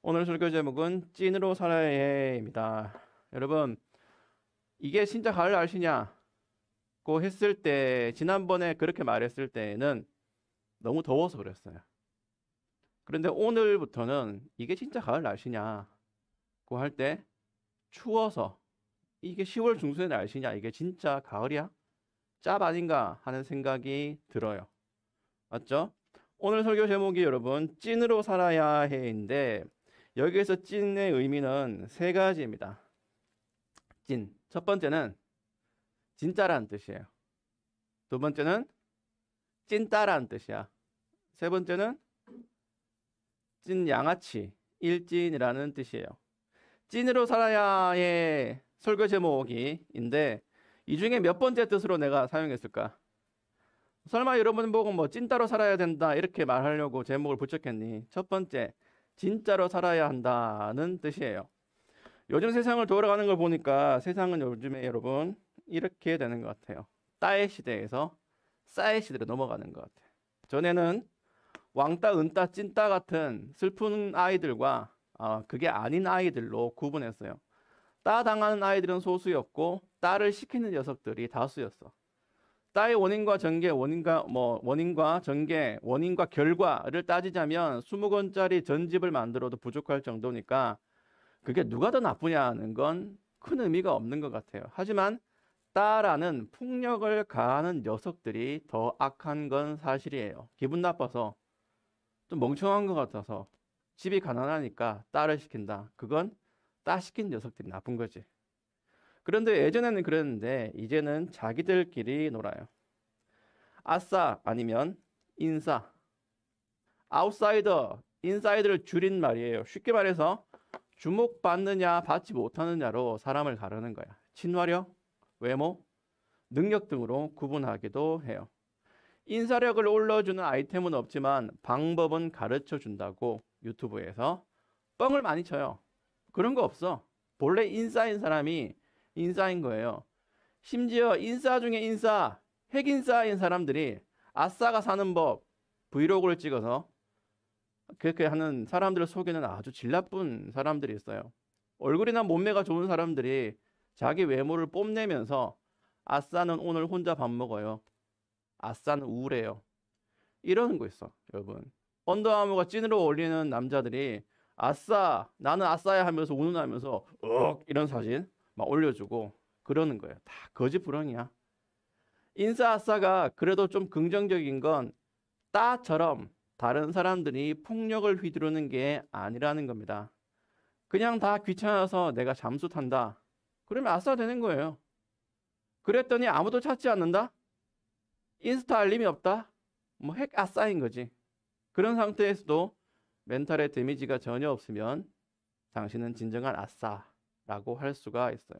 오늘 설교 제목은 찐으로 살아야 해입니다. 여러분, 이게 진짜 가을 날씨냐고 했을 때, 지난번에 그렇게 말했을 때는 너무 더워서 그랬어요. 그런데 오늘부터는 이게 진짜 가을 날씨냐고 할 때 추워서 이게 10월 중순의 날씨냐, 이게 진짜 가을이야? 짭 아닌가 하는 생각이 들어요. 맞죠? 오늘 설교 제목이 여러분 찐으로 살아야 해인데, 여기에서 찐의 의미는 세 가지입니다. 찐. 첫 번째는 진짜라는 뜻이에요. 두 번째는 찐따라는 뜻이야. 세 번째는 찐 양아치, 일찐이라는 뜻이에요. 찐으로 살아야의 설교 제목인데 이 중에 몇 번째 뜻으로 내가 사용했을까? 설마 여러분 보고 뭐 찐따로 살아야 된다 이렇게 말하려고 제목을 붙였겠니? 첫 번째, 진짜로 살아야 한다는 뜻이에요. 요즘 세상을 돌아가는 걸 보니까 세상은 요즘에 여러분 이렇게 되는 것 같아요. 따의 시대에서 싸의 시대로 넘어가는 것 같아요. 전에는 왕따, 은따, 찐따 같은 슬픈 아이들과 그게 아닌 아이들로 구분했어요. 따 당하는 아이들은 소수였고 따를 시키는 녀석들이 다수였어. 따의 원인과 전개, 원인과 전개, 원인과 결과를 따지자면 20권짜리 전집을 만들어도 부족할 정도니까 그게 누가 더 나쁘냐는 건 큰 의미가 없는 것 같아요. 하지만 따라는 폭력을 가하는 녀석들이 더 악한 건 사실이에요. 기분 나빠서 좀 멍청한 것 같아서 집이 가난하니까 딸을 시킨다. 그건 따 시킨 녀석들이 나쁜 거지. 그런데 예전에는 그랬는데 이제는 자기들끼리 놀아요. 아싸 아니면 인싸. 아웃사이더, 인사이드를 줄인 말이에요. 쉽게 말해서 주목받느냐 받지 못하느냐로 사람을 가르는 거야. 친화력, 외모, 능력 등으로 구분하기도 해요. 인사력을 올려주는 아이템은 없지만 방법은 가르쳐 준다고 유튜브에서 뻥을 많이 쳐요. 그런 거 없어. 본래 인싸인 사람이 인싸인 거예요. 심지어 인싸 중에 인싸, 핵인싸인 사람들이 아싸가 사는 법 브이로그를 찍어서 그렇게 하는 사람들을 속이는 아주 질 나쁜 사람들이 있어요. 얼굴이나 몸매가 좋은 사람들이 자기 외모를 뽐내면서 아싸는 오늘 혼자 밥 먹어요. 아싸는 우울해요. 이러는 거 있어, 여러분. 언더아머가 찐으로 올리는 남자들이 아싸, 나는 아싸야 하면서 운운하면서 이런 사진 막 올려주고 그러는 거예요. 다 거짓부렁이야. 인싸 아싸가 그래도 좀 긍정적인 건 따처럼 다른 사람들이 폭력을 휘두르는 게 아니라는 겁니다. 그냥 다 귀찮아서 내가 잠수 탄다. 그러면 아싸 되는 거예요. 그랬더니 아무도 찾지 않는다? 인스타 알림이 없다? 뭐 핵 아싸인 거지. 그런 상태에서도 멘탈에 데미지가 전혀 없으면 당신은 진정한 아싸라고 할 수가 있어요.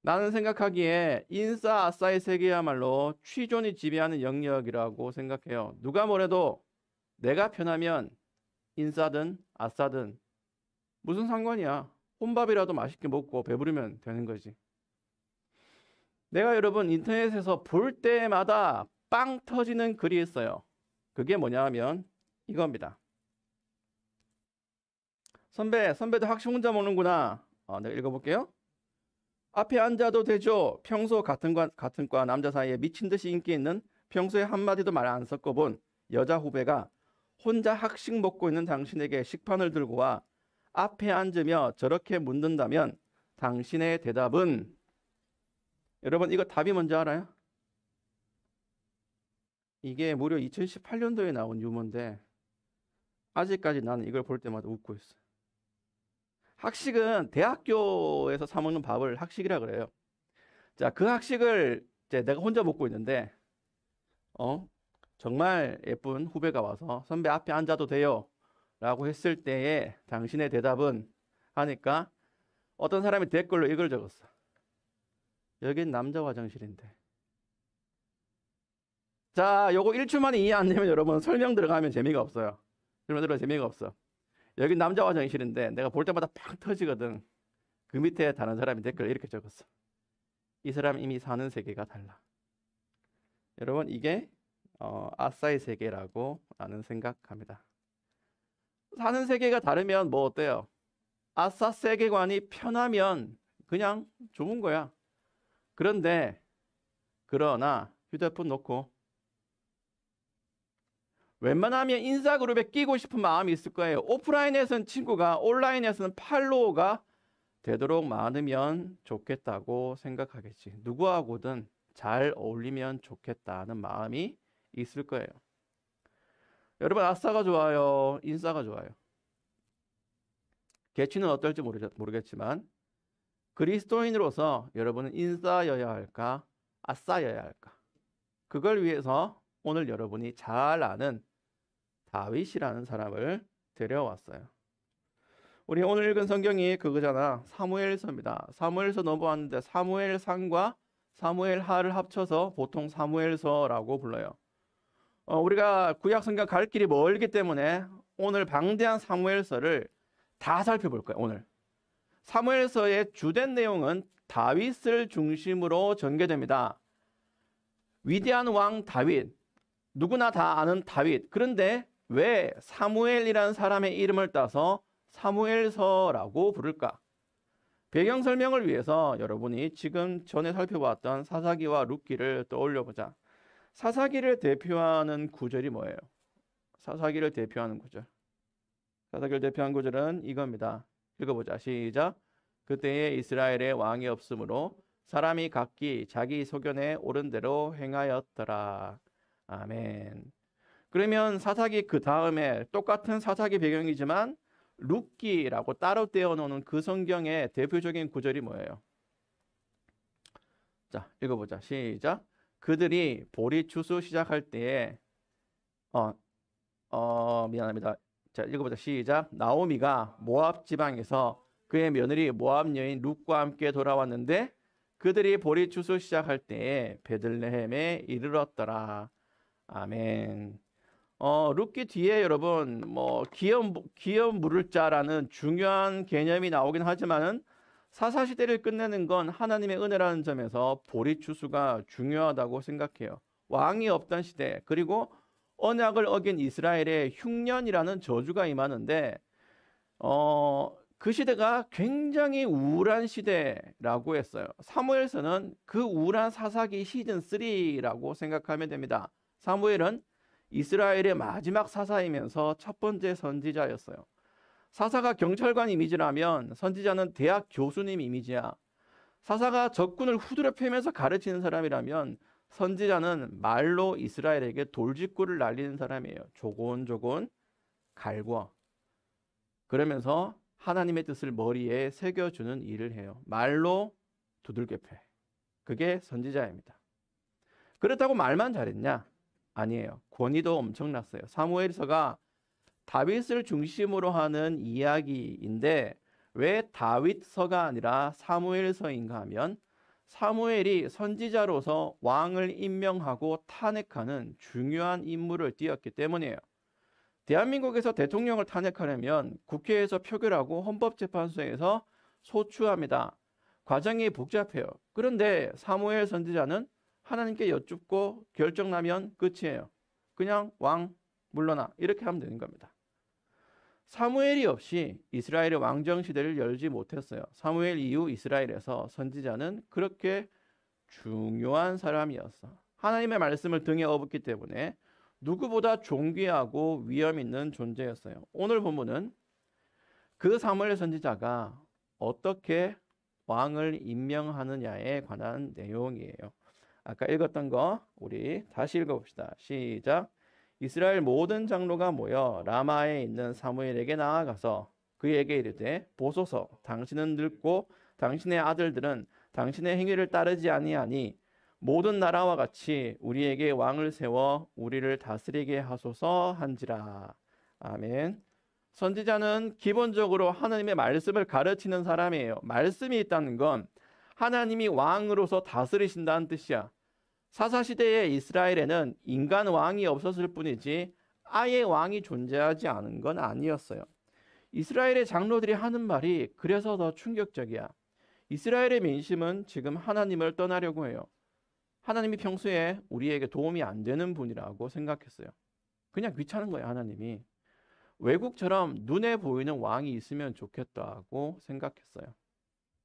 나는 생각하기에 인싸 아싸의 세계야말로 취존이 지배하는 영역이라고 생각해요. 누가 뭐래도 내가 편하면 인싸든 아싸든 무슨 상관이야. 혼밥이라도 맛있게 먹고 배부르면 되는 거지. 내가 여러분 인터넷에서 볼 때마다 빵 터지는 글이 있어요. 그게 뭐냐 하면 이겁니다. 선배도 학식 혼자 먹는구나. 내가 읽어볼게요. 앞에 앉아도 되죠. 평소 같은 과 남자 사이에 미친 듯이 인기 있는 평소에 한마디도 말 안 섞어본 여자 후배가 혼자 학식 먹고 있는 당신에게 식판을 들고 와 앞에 앉으며 저렇게 묻는다면 당신의 대답은 여러분 이거 답이 뭔지 알아요? 이게 무려 2018년도에 나온 유머인데 아직까지 나는 이걸 볼 때마다 웃고 있어요. 학식은 대학교에서 사 먹는 밥을 학식이라 그래요. 자, 그 학식을 이제 내가 혼자 먹고 있는데 정말 예쁜 후배가 와서 선배 앞에 앉아도 돼요? 라고 했을 때에 당신의 대답은 하니까 어떤 사람이 댓글로 이걸 적었어. 여긴 남자 화장실인데. 자, 요거 1초 만에 이해 안 되면 여러분 설명 들어가면 재미가 없어요. 설명 재미가 없어. 여긴 남자 화장실인데 내가 볼 때마다 팡 터지거든. 그 밑에 다른 사람이 댓글 이렇게 적었어. 이 사람 이미 사는 세계가 달라. 여러분 이게 아싸의 세계라고 나는 생각합니다. 사는 세계가 다르면 뭐 어때요? 아싸 세계관이 편하면 그냥 좋은 거야. 그러나 휴대폰 놓고 웬만하면 인싸그룹에 끼고 싶은 마음이 있을 거예요. 오프라인에서는 친구가, 온라인에서는 팔로워가 되도록 많으면 좋겠다고 생각하겠지. 누구하고든 잘 어울리면 좋겠다는 마음이 있을 거예요. 여러분, 아싸가 좋아요? 인싸가 좋아요? 개취는 어떨지 모르겠지만 그리스도인으로서 여러분은 인싸여야 할까? 아싸여야 할까? 그걸 위해서 오늘 여러분이 잘 아는 다윗이라는 사람을 데려왔어요. 우리 오늘 읽은 성경이 그거잖아. 사무엘서입니다. 사무엘서 넘어왔는데 사무엘상과 사무엘하를 합쳐서 보통 사무엘서라고 불러요. 우리가 구약 성경 갈 길이 멀기 때문에 오늘 방대한 사무엘서를 다 살펴볼 거예요. 오늘 사무엘서의 주된 내용은 다윗을 중심으로 전개됩니다. 위대한 왕 다윗, 누구나 다 아는 다윗. 그런데 왜 사무엘이라는 사람의 이름을 따서 사무엘서라고 부를까? 배경 설명을 위해서 여러분이 지금 전에 살펴봤던 사사기와 룻기를 떠올려보자. 사사기를 대표하는 구절이 뭐예요? 사사기를 대표하는 구절. 사사기를 대표하는 구절은 이겁니다. 읽어보자. 시작. 그때에 이스라엘에 왕이 없으므로 사람이 각기 자기 소견에 옳은 대로 행하였더라. 아멘. 그러면 사사기 그 다음에 똑같은 사사기 배경이지만 룻기라고 따로 떼어놓는 그 성경의 대표적인 구절이 뭐예요? 자, 읽어보자. 시작. 그들이 보리 추수 시작할 때에 미안합니다. 자, 읽어보자. 시작. 나오미가 모압 지방에서 그의 며느리 모압 여인 룻과 함께 돌아왔는데 그들이 보리 추수 시작할 때에 베들레헴에 이르렀더라. 아멘. 룻기 뒤에 여러분 기업 물을 자라는 중요한 개념이 나오긴 하지만은 사사 시대를 끝내는 건 하나님의 은혜라는 점에서 보리 추수가 중요하다고 생각해요. 왕이 없던 시대, 그리고 언약을 어긴 이스라엘에 흉년이라는 저주가 임하는데 그 시대가 굉장히 우울한 시대라고 했어요. 사무엘서는 그 우울한 사사기 시즌 3라고 생각하면 됩니다. 사무엘은 이스라엘의 마지막 사사이면서 첫 번째 선지자였어요. 사사가 경찰관 이미지라면 선지자는 대학 교수님 이미지야. 사사가 적군을 후드려 패면서 가르치는 사람이라면 선지자는 말로 이스라엘에게 돌직구를 날리는 사람이에요. 조곤조곤 갈궈. 그러면서 하나님의 뜻을 머리에 새겨주는 일을 해요. 말로 두들겨 패. 그게 선지자입니다. 그렇다고 말만 잘했냐? 아니에요. 권위도 엄청났어요. 사무엘서가 다윗을 중심으로 하는 이야기인데 왜 다윗서가 아니라 사무엘서인가 하면 사무엘이 선지자로서 왕을 임명하고 탄핵하는 중요한 임무를 띄었기 때문이에요. 대한민국에서 대통령을 탄핵하려면 국회에서 표결하고 헌법재판소에서 소추합니다. 과정이 복잡해요. 그런데 사무엘 선지자는 하나님께 여쭙고 결정 나면 끝이에요. 그냥 왕 물러나 이렇게 하면 되는 겁니다. 사무엘이 없이 이스라엘의 왕정 시대를 열지 못했어요. 사무엘 이후 이스라엘에서 선지자는 그렇게 중요한 사람이었어. 하나님의 말씀을 등에 업었기 때문에 누구보다 존귀하고 위험 있는 존재였어요. 오늘 본문은 그 사무엘 선지자가 어떻게 왕을 임명하느냐에 관한 내용이에요. 아까 읽었던 거 우리 다시 읽어봅시다. 시작. 이스라엘 모든 장로가 모여 라마에 있는 사무엘에게 나아가서 그에게 이르되 보소서 당신은 늙고 당신의 아들들은 당신의 행위를 따르지 아니하니 모든 나라와 같이 우리에게 왕을 세워 우리를 다스리게 하소서 한지라. 아멘. 선지자는 기본적으로 하나님의 말씀을 가르치는 사람이에요. 말씀이 있다는 건 하나님이 왕으로서 다스리신다는 뜻이야. 사사시대의 이스라엘에는 인간 왕이 없었을 뿐이지 아예 왕이 존재하지 않은 건 아니었어요. 이스라엘의 장로들이 하는 말이 그래서 더 충격적이야. 이스라엘의 민심은 지금 하나님을 떠나려고 해요. 하나님이 평소에 우리에게 도움이 안 되는 분이라고 생각했어요. 그냥 귀찮은 거예요, 하나님이. 외국처럼 눈에 보이는 왕이 있으면 좋겠다고 생각했어요.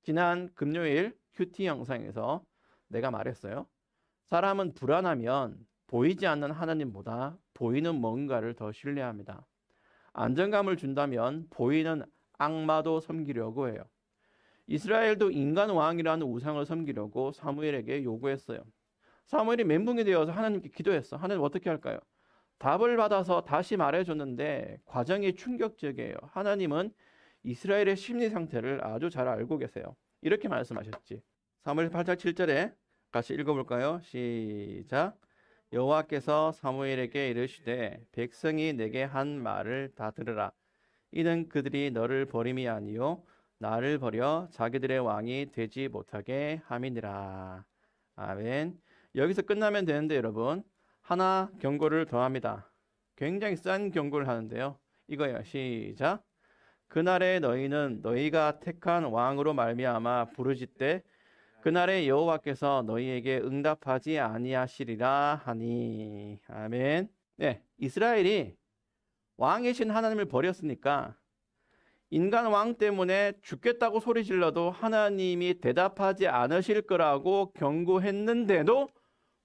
지난 금요일 큐티 영상에서 내가 말했어요. 사람은 불안하면 보이지 않는 하나님보다 보이는 뭔가를 더 신뢰합니다. 안정감을 준다면 보이는 악마도 섬기려고 해요. 이스라엘도 인간 왕이라는 우상을 섬기려고 사무엘에게 요구했어요. 사무엘이 멘붕이 되어서 하나님께 기도했어. 하나님 어떻게 할까요? 답을 받아서 다시 말해줬는데 과정이 충격적이에요. 하나님은 이스라엘의 심리 상태를 아주 잘 알고 계세요. 이렇게 말씀하셨지. 사무엘 8장 7절에 같이 읽어볼까요? 시작. 여호와께서 사무엘에게 이르시되 백성이 내게 한 말을 다 들으라. 이는 그들이 너를 버림이 아니요 나를 버려 자기들의 왕이 되지 못하게 함이니라. 아멘. 여기서 끝나면 되는데 여러분 하나 경고를 더합니다. 굉장히 싼 경고를 하는데요. 이거예요. 시작. 그날에 너희는 너희가 택한 왕으로 말미암아 부르짖되 그날에 여호와께서 너희에게 응답하지 아니하시리라 하니. 아멘. 네, 이스라엘이 왕이신 하나님을 버렸으니까 인간 왕 때문에 죽겠다고 소리 질러도 하나님이 대답하지 않으실 거라고 경고했는데도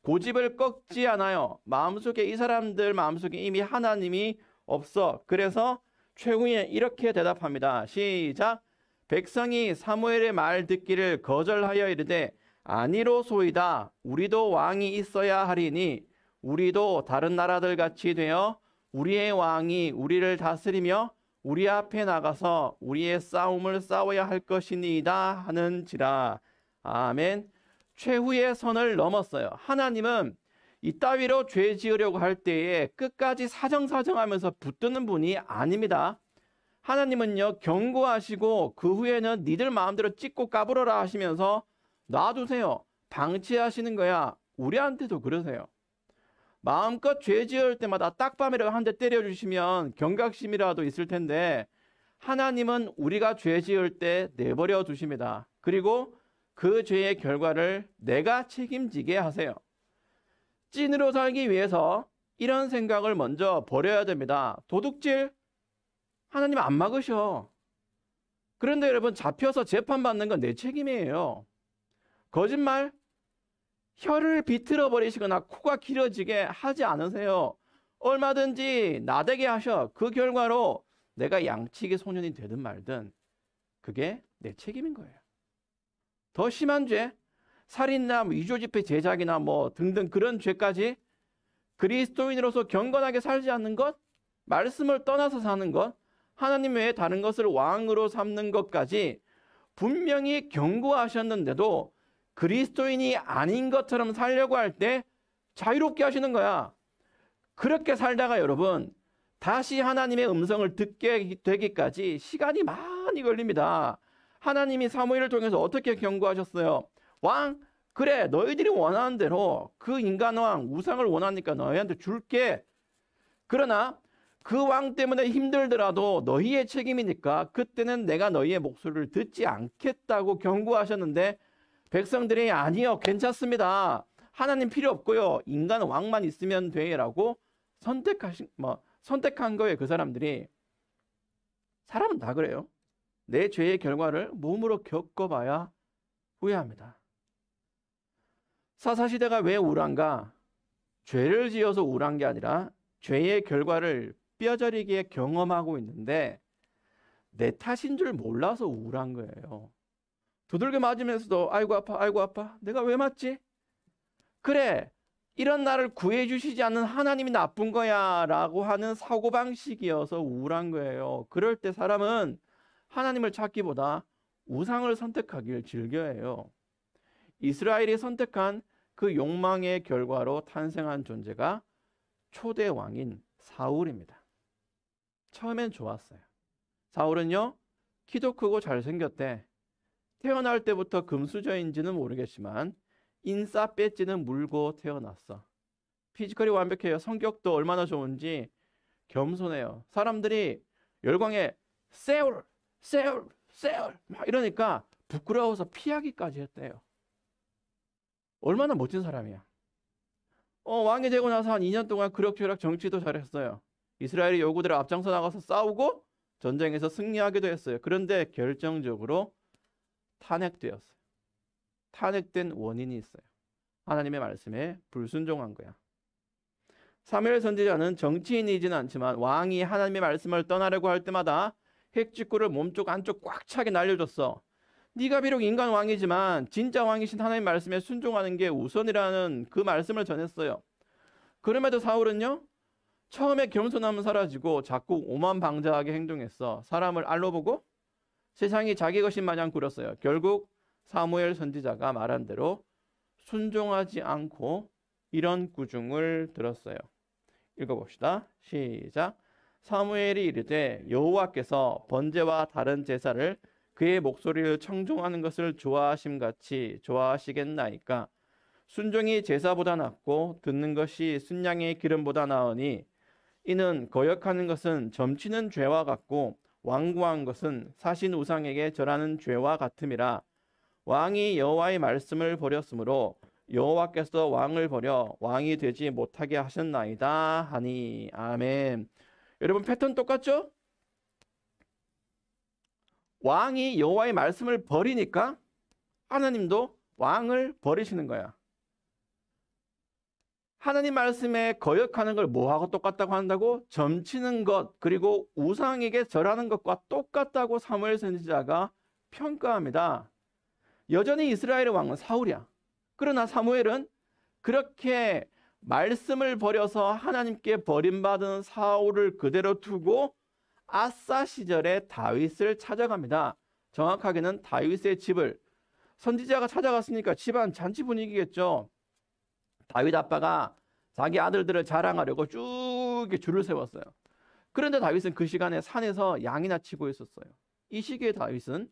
고집을 꺾지 않아요. 마음속에 이 사람들 마음속에 이미 하나님이 없어. 그래서 최후에 이렇게 대답합니다. 시작. 백성이 사무엘의 말 듣기를 거절하여 이르되 아니로소이다. 우리도 왕이 있어야 하리니 우리도 다른 나라들 같이 되어 우리의 왕이 우리를 다스리며 우리 앞에 나가서 우리의 싸움을 싸워야 할 것이니이다 하는지라. 아멘. 최후의 선을 넘었어요. 하나님은 이따위로 죄 지으려고 할 때에 끝까지 사정사정하면서 붙드는 분이 아닙니다. 하나님은요 경고하시고 그 후에는 니들 마음대로 찢고 까불어라 하시면서 놔두세요. 방치하시는 거야. 우리한테도 그러세요. 마음껏 죄 지을 때마다 딱밤이라고 한 대 때려주시면 경각심이라도 있을 텐데 하나님은 우리가 죄 지을 때 내버려 두십니다. 그리고 그 죄의 결과를 내가 책임지게 하세요. 찐으로 살기 위해서 이런 생각을 먼저 버려야 됩니다. 도둑질 하나님 안 막으셔. 그런데 여러분 잡혀서 재판받는 건 내 책임이에요. 거짓말 혀를 비틀어 버리시거나 코가 길어지게 하지 않으세요. 얼마든지 나대게 하셔. 그 결과로 내가 양치기 소년이 되든 말든 그게 내 책임인 거예요. 더 심한 죄, 살인이나 위조지폐 제작이나 뭐 등등 그런 죄까지 그리스도인으로서 경건하게 살지 않는 것, 말씀을 떠나서 사는 것, 하나님 외에 다른 것을 왕으로 삼는 것까지 분명히 경고하셨는데도 그리스도인이 아닌 것처럼 살려고 할 때 자유롭게 하시는 거야. 그렇게 살다가 여러분 다시 하나님의 음성을 듣게 되기까지 시간이 많이 걸립니다. 하나님이 사무엘을 통해서 어떻게 경고하셨어요? 왕, 그래 너희들이 원하는 대로 그 인간왕 우상을 원하니까 너희한테 줄게. 그러나 그 왕 때문에 힘들더라도 너희의 책임이니까 그때는 내가 너희의 목소리를 듣지 않겠다고 경고하셨는데 백성들이 아니요 괜찮습니다. 하나님 필요 없고요. 인간 왕만 있으면 돼라고 선택한 거예요. 그 사람들이. 사람은 다 그래요. 내 죄의 결과를 몸으로 겪어봐야 후회합니다. 사사시대가 왜 우울한가? 죄를 지어서 우울한 게 아니라 죄의 결과를 뼈저리게 경험하고 있는데 내 탓인 줄 몰라서 우울한 거예요. 두들겨 맞으면서도 아이고 아파 아이고 아파 내가 왜 맞지? 그래 이런 나를 구해주시지 않는 하나님이 나쁜 거야 라고 하는 사고방식이어서 우울한 거예요. 그럴 때 사람은 하나님을 찾기보다 우상을 선택하길 즐겨해요. 이스라엘이 선택한 그 욕망의 결과로 탄생한 존재가 초대 왕인 사울입니다. 처음엔 좋았어요. 사울은요 키도 크고 잘생겼대. 태어날 때부터 금수저인지는 모르겠지만 인싸 배지는 물고 태어났어. 피지컬이 완벽해요. 성격도 얼마나 좋은지 겸손해요. 사람들이 열광에 세울 세울 세울 막 이러니까 부끄러워서 피하기까지 했대요. 얼마나 멋진 사람이야. 왕이 되고 나서 한 2년 동안 그럭저럭 정치도 잘했어요. 이스라엘이 요구대로 앞장서 나가서 싸우고 전쟁에서 승리하기도 했어요. 그런데 결정적으로 탄핵되었어요. 탄핵된 원인이 있어요. 하나님의 말씀에 불순종한 거야. 사무엘 선지자는 정치인이지는 않지만 왕이 하나님의 말씀을 떠나려고 할 때마다 핵직구를 몸쪽 안쪽 꽉 차게 날려줬어. 네가 비록 인간 왕이지만 진짜 왕이신 하나님의 말씀에 순종하는 게 우선이라는 그 말씀을 전했어요. 그럼에도 사울은요, 처음에 겸손함은 사라지고 자꾸 오만방자하게 행동했어. 사람을 알로 보고 세상이 자기 것인 마냥 굴었어요. 결국 사무엘 선지자가 말한 대로 순종하지 않고 이런 꾸중을 들었어요. 읽어봅시다. 시작. 사무엘이 이르되 여호와께서 번제와 다른 제사를 그의 목소리를 청종하는 것을 좋아하심같이 좋아하시겠나이까. 순종이 제사보다 낫고 듣는 것이 순양의 기름보다 나으니 이는 거역하는 것은 점치는 죄와 같고 완고한 것은 사신 우상에게 절하는 죄와 같음이라. 왕이 여호와의 말씀을 버렸으므로 여호와께서 왕을 버려 왕이 되지 못하게 하셨나이다 하니. 아멘. 여러분 패턴 똑같죠? 왕이 여호와의 말씀을 버리니까 하나님도 왕을 버리시는 거야. 하나님 말씀에 거역하는 걸 뭐하고 똑같다고 한다고? 점치는 것 그리고 우상에게 절하는 것과 똑같다고 사무엘 선지자가 평가합니다. 여전히 이스라엘의 왕은 사울이야. 그러나 사무엘은 그렇게 말씀을 버려서 하나님께 버림받은 사울을 그대로 두고 아사 시절에 다윗을 찾아갑니다. 정확하게는 다윗의 집을, 선지자가 찾아갔으니까 집안 잔치 분위기겠죠. 다윗 아빠가 자기 아들들을 자랑하려고 쭉 줄을 세웠어요. 그런데 다윗은 그 시간에 산에서 양이나 치고 있었어요. 이 시기에 다윗은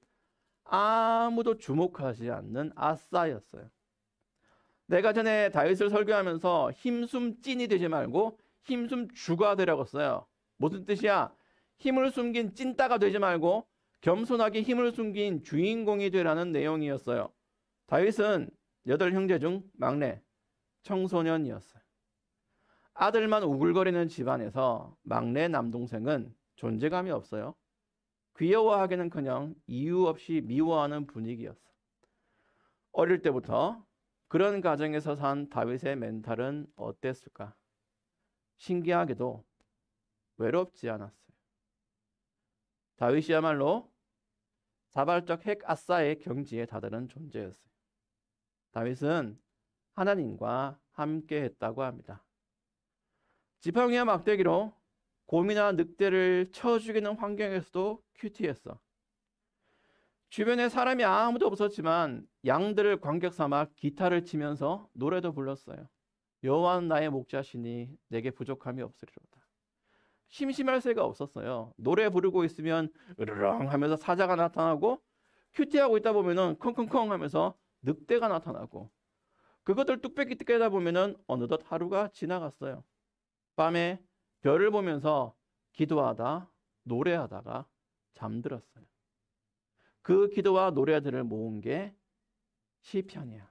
아무도 주목하지 않는 아사였어요. 내가 전에 다윗을 설교하면서 힘숨 찐이 되지 말고 힘숨 주가 되라고 써요. 무슨 뜻이야? 힘을 숨긴 찐따가 되지 말고 겸손하게 힘을 숨긴 주인공이 되라는 내용이었어요. 다윗은 8형제 중 막내 청소년이었어요. 아들만 우글거리는 집안에서 막내 남동생은 존재감이 없어요. 귀여워하기는커녕 이유 없이 미워하는 분위기였어. 어릴 때부터 그런 가정에서 산 다윗의 멘탈은 어땠을까? 신기하게도 외롭지 않았어요. 다윗이야말로 자발적 핵 아싸의 경지에 다다른 존재였어요. 다윗은 하나님과 함께 했다고 합니다. 지팡이와 막대기로 곰이나 늑대를 쳐 죽이는 환경에서도 큐티했어. 주변에 사람이 아무도 없었지만 양들을 관객 삼아 기타를 치면서 노래도 불렀어요. 여호와는 나의 목자시니 내게 부족함이 없으리로다. 심심할 새가 없었어요. 노래 부르고 있으면 으르렁 하면서 사자가 나타나고 큐티하고 있다 보면은 컹컹컹 하면서 늑대가 나타나고 그것들 뚝배기 뜯겨다 보면은 어느덧 하루가 지나갔어요. 밤에 별을 보면서 기도하다 노래하다가 잠들었어요. 그 기도와 노래들을 모은 게 시편이야.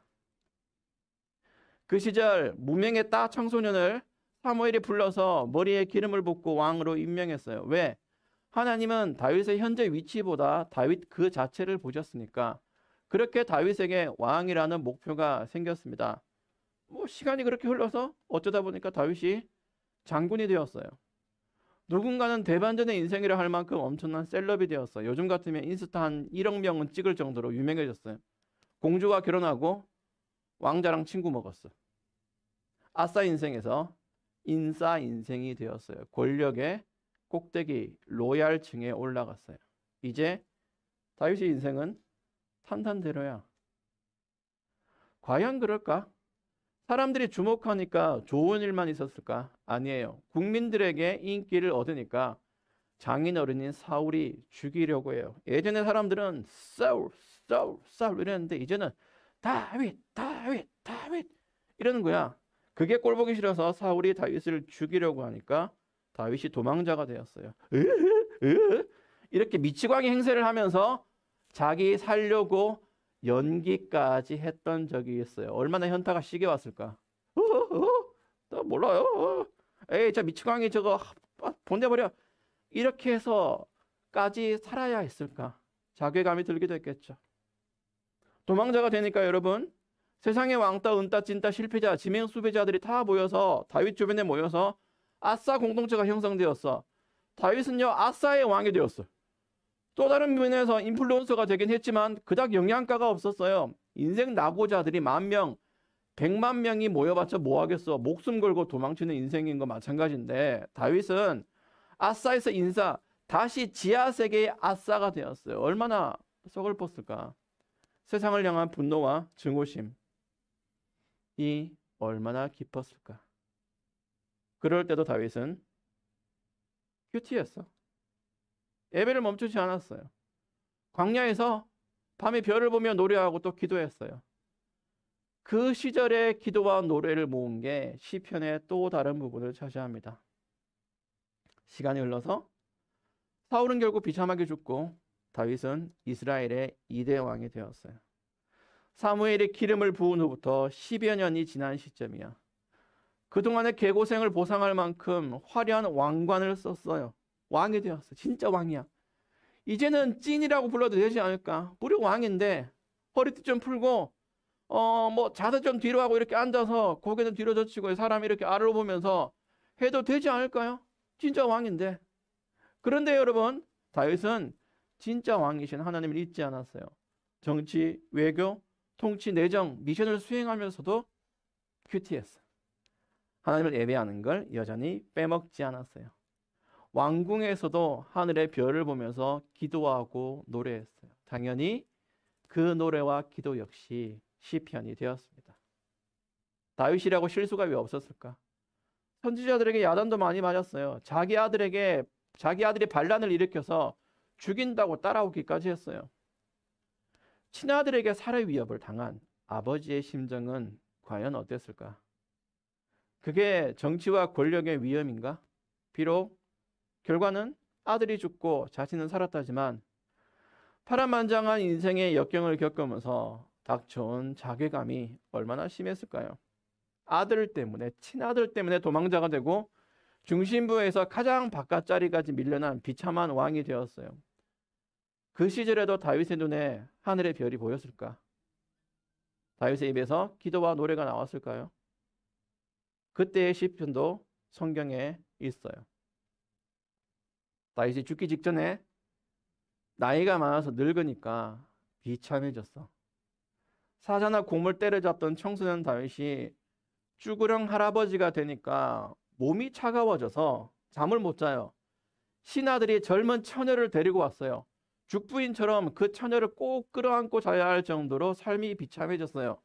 그 시절 무명의 청소년을 사무엘이 불러서 머리에 기름을 붓고 왕으로 임명했어요. 왜? 하나님은 다윗의 현재 위치보다 다윗 그 자체를 보셨으니까. 그렇게 다윗에게 왕이라는 목표가 생겼습니다. 시간이 그렇게 흘러서 어쩌다 보니까 다윗이 장군이 되었어요. 누군가는 대반전의 인생이라 할 만큼 엄청난 셀럽이 되었어요. 요즘 같으면 인스타 한 1억 명은 찍을 정도로 유명해졌어요. 공주와 결혼하고 왕자랑 친구 먹었어. 아싸 인생에서 인싸 인생이 되었어요. 권력의 꼭대기 로얄층에 올라갔어요. 이제 다윗의 인생은 탄탄대로야. 과연 그럴까? 사람들이 주목하니까 좋은 일만 있었을까? 아니에요. 국민들에게 인기를 얻으니까 장인어른인 사울이 죽이려고 해요. 예전에 사람들은 사울 이랬는데 이제는 다윗 이러는 거야. 그게 꼴보기 싫어서 사울이 다윗을 죽이려고 하니까 다윗이 도망자가 되었어요. 이렇게 미치광이 행세를 하면서 자기 살려고 연기까지 했던 적이 있어요. 얼마나 현타가 시게 왔을까? 나 몰라요. 에이, 저 미치광이 저거 보내버려. 이렇게 해서까지 살아야 했을까? 자괴감이 들기도 했겠죠. 도망자가 되니까 여러분, 세상의 왕따, 은따, 찐따, 실패자, 지명 수배자들이 다 모여서 다윗 주변에 모여서 아싸 공동체가 형성되었어. 다윗은요, 아싸의 왕이 되었어. 또 다른 면에서 인플루언서가 되긴 했지만 그닥 영향가가 없었어요. 인생 낙오자들이 10,000명, 100만 명이 모여봤자 뭐 하겠어. 목숨 걸고 도망치는 인생인 거 마찬가지인데 다윗은 아싸에서 인싸, 다시 지하세계의 아싸가 되었어요. 얼마나 서글펐을까. 세상을 향한 분노와 증오심이 얼마나 깊었을까. 그럴 때도 다윗은 큐티했어. 예배를 멈추지 않았어요. 광야에서 밤에 별을 보며 노래하고 또 기도했어요. 그 시절의 기도와 노래를 모은 게 시편의 또 다른 부분을 차지합니다. 시간이 흘러서 사울은 결국 비참하게 죽고 다윗은 이스라엘의 2대 왕이 되었어요. 사무엘이 기름을 부은 후부터 10여 년이 지난 시점이야. 그동안의 개고생을 보상할 만큼 화려한 왕관을 썼어요. 왕이 되었어. 진짜 왕이야. 이제는 찐이라고 불러도 되지 않을까? 무려 왕인데 허리띠 좀 풀고 자세 좀 뒤로 하고 이렇게 앉아서 고개는 뒤로 젖히고 사람 이렇게 아래로 보면서 해도 되지 않을까요? 진짜 왕인데. 그런데 여러분, 다윗은 진짜 왕이신 하나님을 잊지 않았어요. 정치, 외교, 통치, 내정, 미션을 수행하면서도 큐티했어. 하나님을 예배하는 걸 여전히 빼먹지 않았어요. 왕궁에서도 하늘의 별을 보면서 기도하고 노래했어요. 당연히 그 노래와 기도 역시 시편이 되었습니다. 다윗이라고 실수가 왜 없었을까? 선지자들에게 야단도 많이 맞았어요. 자기 아들이 반란을 일으켜서 죽인다고 따라오기까지 했어요. 친아들에게 살해 위협을 당한 아버지의 심정은 과연 어땠을까? 그게 정치와 권력의 위험인가? 비록 결과는 아들이 죽고 자신은 살았다지만 파란만장한 인생의 역경을 겪으면서 닥쳐온 자괴감이 얼마나 심했을까요? 아들 때문에, 친아들 때문에 도망자가 되고 중심부에서 가장 바깥 자리까지 밀려난 비참한 왕이 되었어요. 그 시절에도 다윗의 눈에 하늘의 별이 보였을까? 다윗의 입에서 기도와 노래가 나왔을까요? 그때의 시편도 성경에 있어요. 다윗이 죽기 직전에 나이가 많아서 늙으니까 비참해졌어. 사자나 곰을 때려잡던 청소년 다윗이 쭈그렁 할아버지가 되니까 몸이 차가워져서 잠을 못 자요. 신하들이 젊은 처녀를 데리고 왔어요. 죽부인처럼 그 처녀를 꼭 끌어안고 자야 할 정도로 삶이 비참해졌어요.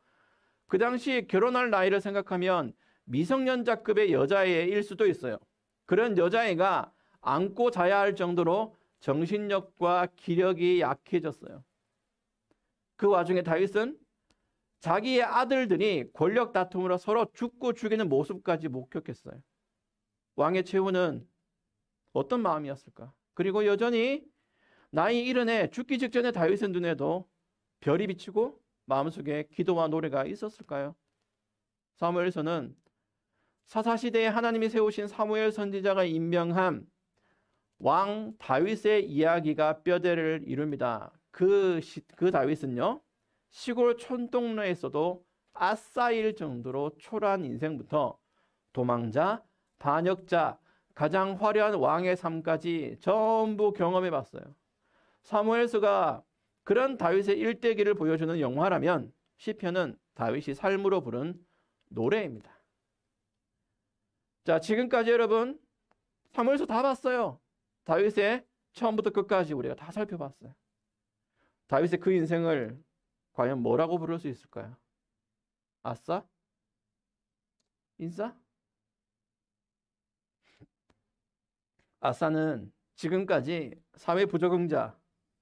그 당시 결혼할 나이를 생각하면 미성년자급의 여자애일 수도 있어요. 그런 여자애가 안고 자야 할 정도로 정신력과 기력이 약해졌어요. 그 와중에 다윗은 자기의 아들들이 권력 다툼으로 서로 죽고 죽이는 모습까지 목격했어요. 왕의 최후는 어떤 마음이었을까? 그리고 여전히 나이 70에 죽기 직전에 다윗의 눈에도 별이 비치고 마음속에 기도와 노래가 있었을까요? 사무엘서는 사사시대에 하나님이 세우신 사무엘 선지자가 임명한 왕 다윗의 이야기가 뼈대를 이룹니다. 그 다윗은요, 시골 촌동네에서도 아싸일 정도로 초라한 인생부터 도망자, 반역자, 가장 화려한 왕의 삶까지 전부 경험해 봤어요. 사무엘서가 그런 다윗의 일대기를 보여주는 영화라면 시편은 다윗이 삶으로 부른 노래입니다. 자, 지금까지 여러분 사무엘서 다 봤어요. 다윗의 처음부터 끝까지 우리가 다 살펴봤어요. 다윗의 그 인생을 과연 뭐라고 부를 수 있을까요? 아싸? 인싸? 아싸는 지금까지 사회 부적응자,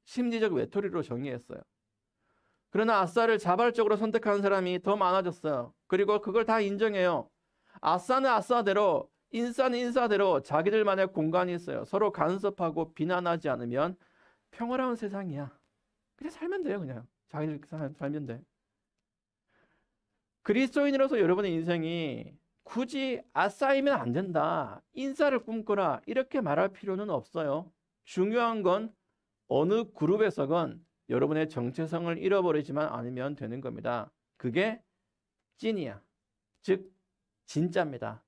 심리적 외톨이로 정의했어요. 그러나 아싸를 자발적으로 선택하는 사람이 더 많아졌어요. 그리고 그걸 다 인정해요. 아싸는 아싸대로, 인싸는 인싸대로 자기들만의 공간이 있어요. 서로 간섭하고 비난하지 않으면 평화로운 세상이야. 그냥 살면 돼요. 그냥 자기들 살면 돼. 그리스도인으로서 여러분의 인생이 굳이 아싸이면 안 된다, 인싸를 꿈꿔라 이렇게 말할 필요는 없어요. 중요한 건 어느 그룹에서건 여러분의 정체성을 잃어버리지만 않으면 되는 겁니다. 그게 찐이야. 즉 진짜입니다.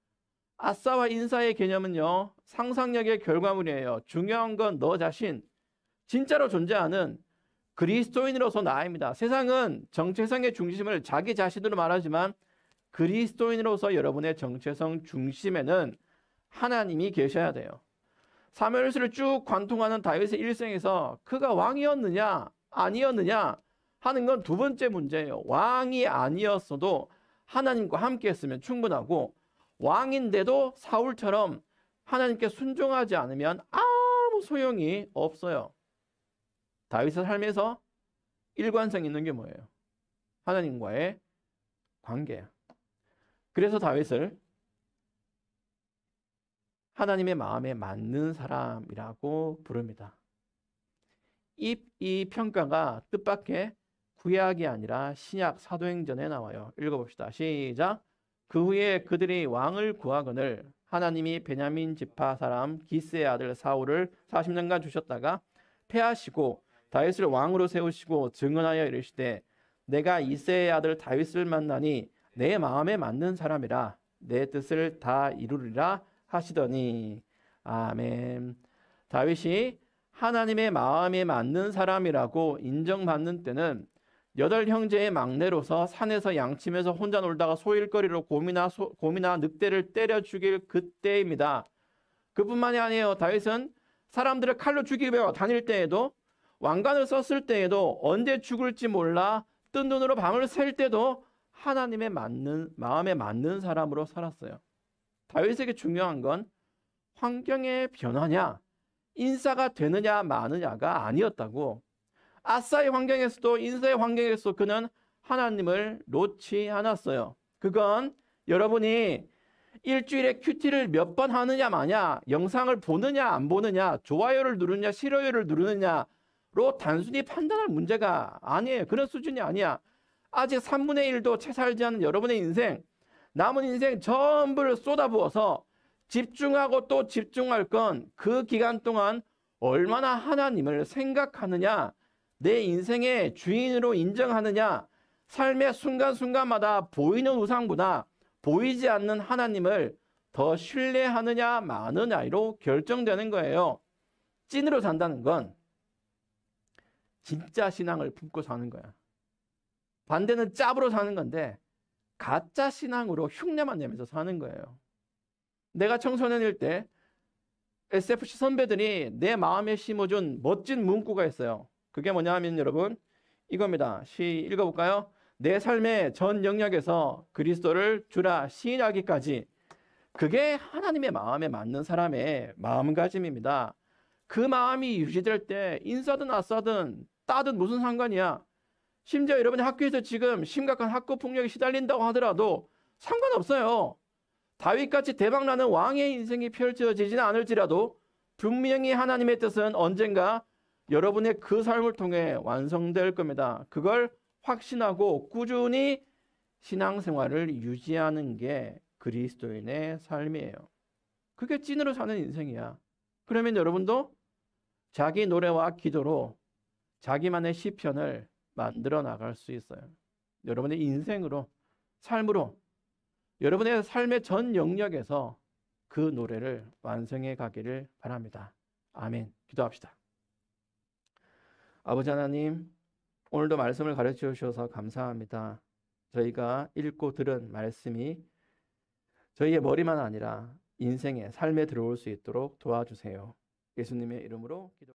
아싸와 인싸의 개념은요, 상상력의 결과물이에요. 중요한 건 너 자신, 진짜로 존재하는 그리스도인으로서 나입니다. 세상은 정체성의 중심을 자기 자신으로 말하지만 그리스도인으로서 여러분의 정체성 중심에는 하나님이 계셔야 돼요. 사무엘서를 쭉 관통하는 다윗의 일생에서 그가 왕이었느냐 아니었느냐 하는 건 두 번째 문제예요. 왕이 아니었어도 하나님과 함께 했으면 충분하고, 왕인데도 사울처럼 하나님께 순종하지 않으면 아무 소용이 없어요. 다윗의 삶에서 일관성 있는 게 뭐예요? 하나님과의 관계야. 그래서 다윗을 하나님의 마음에 맞는 사람이라고 부릅니다. 이 평가가 뜻밖의 구약이 아니라 신약 사도행전에 나와요. 읽어봅시다. 시작. 그 후에 그들이 왕을 구하거늘 하나님이 베냐민 지파 사람 기스의 아들 사울을 40년간 주셨다가 패하시고 다윗을 왕으로 세우시고 증언하여 이르시되 내가 이새의 아들 다윗을 만나니 내 마음에 맞는 사람이라 내 뜻을 다 이루리라 하시더니. 아멘. 다윗이 하나님의 마음에 맞는 사람이라고 인정받는 때는 8형제의 막내로서 산에서 양치면서 혼자 놀다가 소일거리로 곰이나 늑대를 때려 죽일 그때입니다. 그뿐만이 아니에요. 다윗은 사람들을 칼로 죽이며 다닐 때에도, 왕관을 썼을 때에도, 언제 죽을지 몰라 뜬 눈으로 밤을 샐 때도 하나님의 마음에 맞는 사람으로 살았어요. 다윗에게 중요한 건 환경의 변화냐, 인싸가 되느냐 마느냐가 아니었다고. 아싸의 환경에서도 인싸의 환경에서도 그는 하나님을 놓지 않았어요. 그건 여러분이 일주일에 큐티를 몇 번 하느냐 마냐, 영상을 보느냐 안 보느냐, 좋아요를 누르느냐 싫어요를 누르느냐로 단순히 판단할 문제가 아니에요. 그런 수준이 아니야. 아직 3분의 1도 채 살지 않은 여러분의 인생, 남은 인생 전부를 쏟아부어서 집중하고 또 집중할 건 그 기간 동안 얼마나 하나님을 생각하느냐, 내 인생의 주인으로 인정하느냐, 삶의 순간순간마다 보이는 우상보다 보이지 않는 하나님을 더 신뢰하느냐 마느냐로 결정되는 거예요. 찐으로 산다는 건 진짜 신앙을 품고 사는 거야. 반대는 짭으로 사는 건데 가짜 신앙으로 흉내만 내면서 사는 거예요. 내가 청소년일 때 SFC 선배들이 내 마음에 심어준 멋진 문구가 있어요. 그게 뭐냐 하면 여러분 이겁니다. 읽어볼까요? 내 삶의 전 영역에서 그리스도를 주라 시인하기까지. 그게 하나님의 마음에 맞는 사람의 마음가짐입니다. 그 마음이 유지될 때 인싸든 아싸든 따든 무슨 상관이야. 심지어 여러분이 학교에서 지금 심각한 학교 폭력에 시달린다고 하더라도 상관없어요. 다윗같이 대박나는 왕의 인생이 펼쳐지지는 않을지라도 분명히 하나님의 뜻은 언젠가 여러분의 그 삶을 통해 완성될 겁니다. 그걸 확신하고 꾸준히 신앙생활을 유지하는 게 그리스도인의 삶이에요. 그게 찐으로 사는 인생이야. 그러면 여러분도 자기 노래와 기도로 자기만의 시편을 만들어 나갈 수 있어요. 여러분의 인생으로, 삶으로, 여러분의 삶의 전 영역에서 그 노래를 완성해 가기를 바랍니다. 아멘. 기도합시다. 아버지 하나님, 오늘도 말씀을 가르쳐 주셔서 감사합니다. 저희가 읽고 들은 말씀이 저희의 머리만 아니라 인생의 삶에 들어올 수 있도록 도와주세요. 예수님의 이름으로 기도